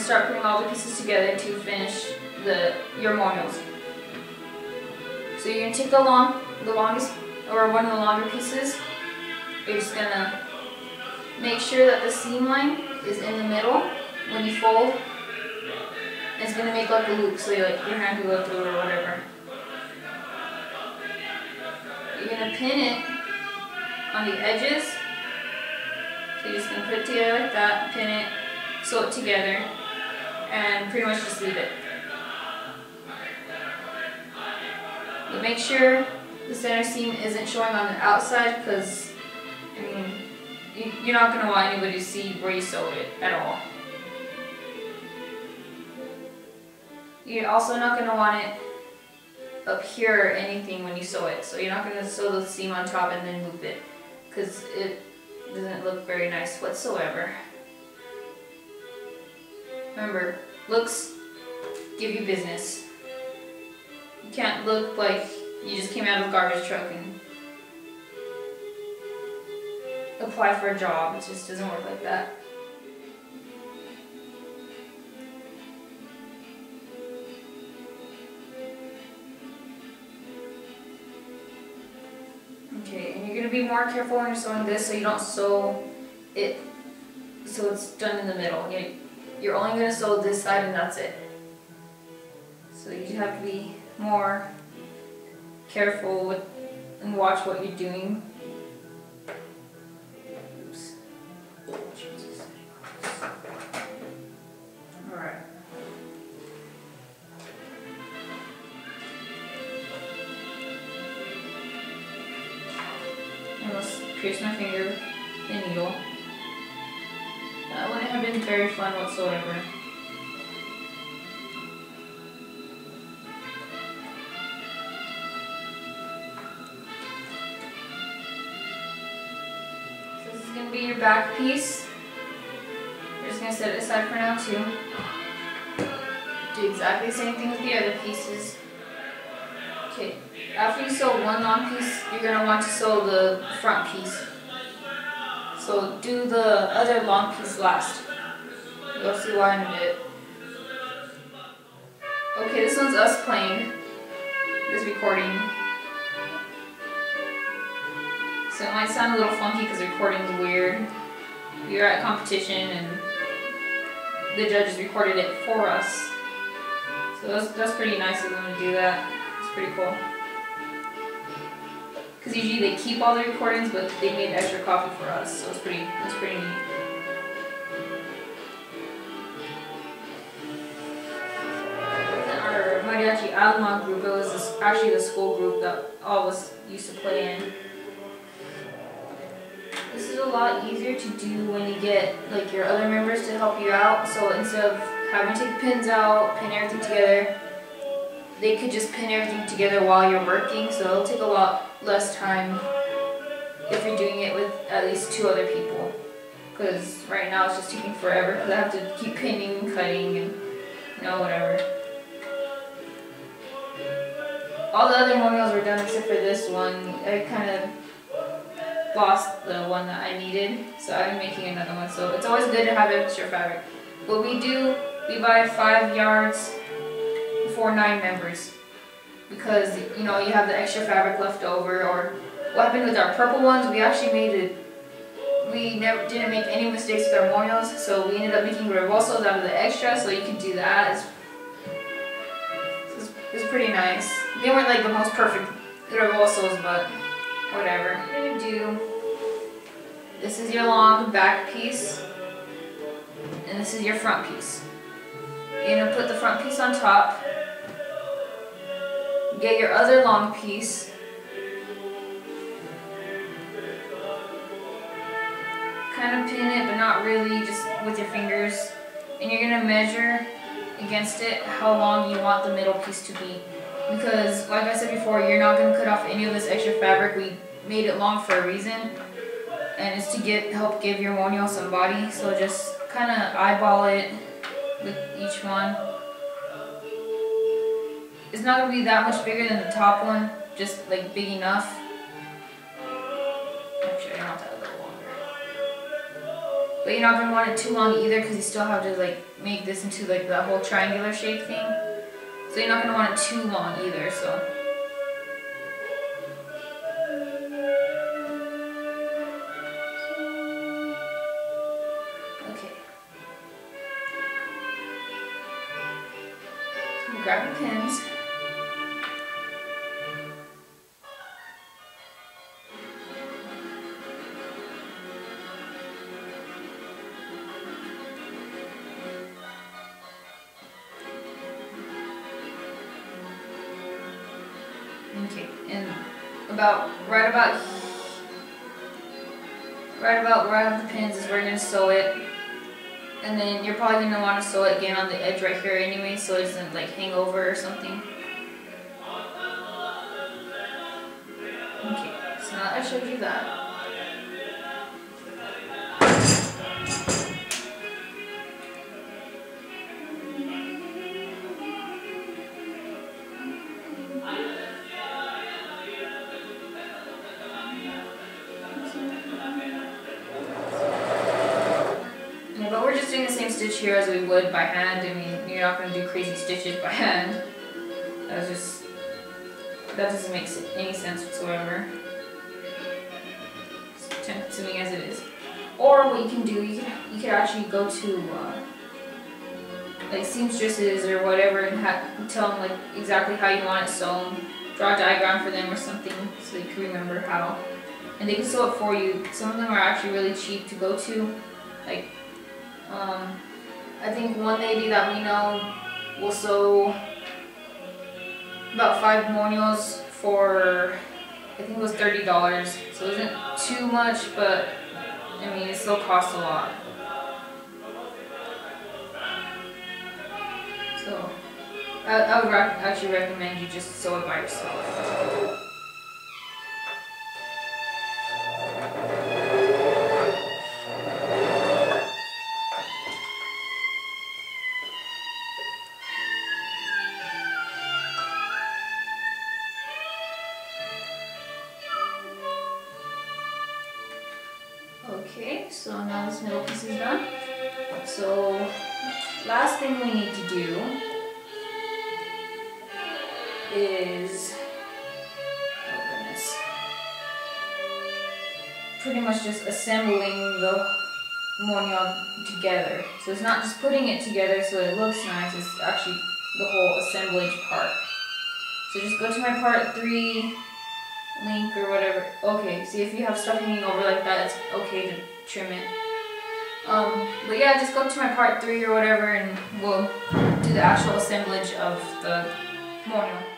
start putting all the pieces together to finish your moños. So you're gonna take the longest, or one of the longer pieces. You're just gonna make sure that the seam line is in the middle when you fold. It's gonna make like a loop, so your hand can go through or whatever. You're gonna pin it on the edges. So you're just gonna put it together like that, pin it, sew it together, and pretty much just leave it. But make sure the center seam isn't showing on the outside, because I mean, you're not gonna want anybody to see where you sewed it at all. You're also not going to want it up here or anything when you sew it. So you're not going to sew the seam on top and then loop it, because it doesn't look very nice whatsoever. Remember, looks give you business. You can't look like you just came out of a garbage truck and apply for a job. It just doesn't work like that. Okay, and you're going to be more careful when you're sewing this, so you don't sew it so it's done in the middle. You're only going to sew this side and that's it. So you have to be more careful with and watch what you're doing. Oops. Alright. I almost pierced my finger with the needle. That wouldn't have been very fun whatsoever. So this is going to be your back piece. We're just going to set it aside for now too. Do exactly the same thing with the other pieces. Okay, after you sew one long piece, you're going to want to sew the front piece. So do the other long piece last. You'll see why in a bit. Okay, this one's us playing this recording. So it might sound a little funky because recording is weird. We were at competition and the judges recorded it for us. So that's pretty nice of them to do that. It's pretty cool. Because usually they keep all the recordings, but they made extra copy for us, so it's pretty neat. Our mariachi Alma group, it was actually the school group that all of us used to play in. This is a lot easier to do when you get like your other members to help you out. So instead of having to take the pins out, pin everything together, they could just pin everything together while you're working, so it'll take a lot less time if you're doing it with at least 2 other people. Because right now it's just taking forever because I have to keep pinning and cutting and whatever. All the other moños were done except for this one. I kind of lost the one that I needed, so I'm making another one. So it's always good to have extra fabric. What we do, we buy 5 yards for 9 members, because you have the extra fabric left over. Or what happened with our purple ones, we actually didn't make any mistakes with our moños, so we ended up making rebolsos out of the extra, so you can do that. It's pretty nice. They weren't like the most perfect rebolsos, but whatever. What you're gonna do, this is your long back piece and this is your front piece. You're gonna put the front piece on top. Get your other long piece. Kind of pin it, but not really, just with your fingers. And you're gonna measure against it how long you want the middle piece to be. Because, like I said before, you're not gonna cut off any of this extra fabric. We made it long for a reason, and it's to help give your moño some body. So just kind of eyeball it with each one. It's not going to be that much bigger than the top one, just like big enough. Actually, I don't have that a little longer. But you're not going to want it too long either because you still have to like make this into like that whole triangular shape thing. So you're not going to want it too long either, so. Okay. So grab your pins. Okay, and right about where I have the pins is where you're gonna sew it, and then you're probably gonna want to sew it again on the edge right here anyway, so it doesn't like hang over or something. Okay, so now that I showed you that. But we're just doing the same stitch here as we would by hand. I mean, you're not going to do crazy stitches by hand. That doesn't make any sense whatsoever. It's time consuming as it is. Or what you can do, you could actually go to like seamstresses or whatever and tell them like exactly how you want it sewn. Draw a diagram for them or something so you can remember how. And they can sew it for you. Some of them are actually really cheap to go to. Like, I think one lady that we know will sew about 5 moños for, I think it was $30. So it isn't too much, but I mean, it still costs a lot. So I would actually recommend you just sew it by yourself. Okay, so now this middle piece is done. So last thing we need to do is, oh goodness, pretty much just assembling the moño together. So it's not just putting it together so it looks nice, it's actually the whole assemblage part. So just go to my part 3 link or whatever. Okay, see, if you have stuff hanging over like that, it's okay to trim it. But yeah, just go to my part 3 or whatever and we'll do the actual assemblage of the moño.